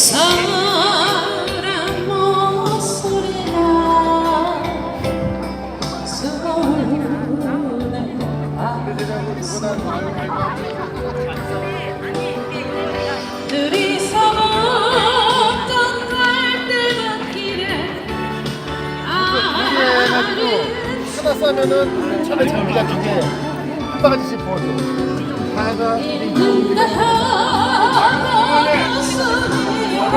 사랑 목소리가 서울에 둘이서 걷던 갈대밭길에 하나 싸면은 처음에 장비 같은 게 한 바가지씩 부어줘. 하나가 읽는다 하고 웃으리라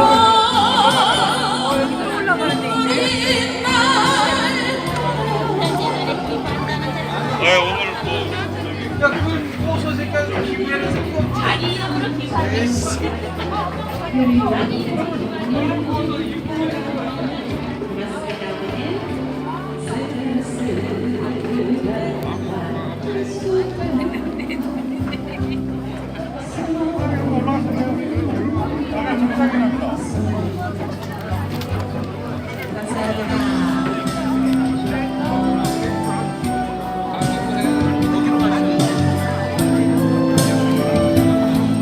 오늘 뭐 야, 그거 호소 색깔 기부에는 섞어. 자기 이름으로 기사했어.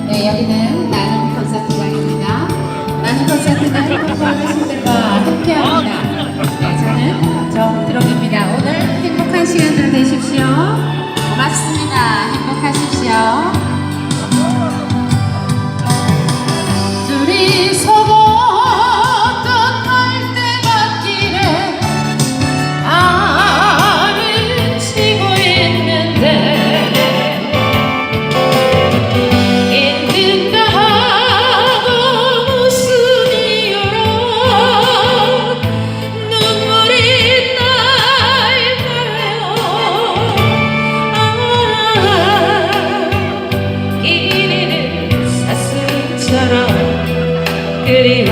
네, 여기는 나눔 콘서트장입니다. 나눔 콘서트는 행복한 분들과 함께합니다. 네, 저는 정드롱입니다. 오늘 행복한 시간들 되십시오. 고맙습니다. 행복하십시오. 둘이서 걷던 갈대밭길에 달을 치고 있는데 힘든가 하고 웃음이 열어 눈물이 날 거예요. 길이는 사슴처럼 그리워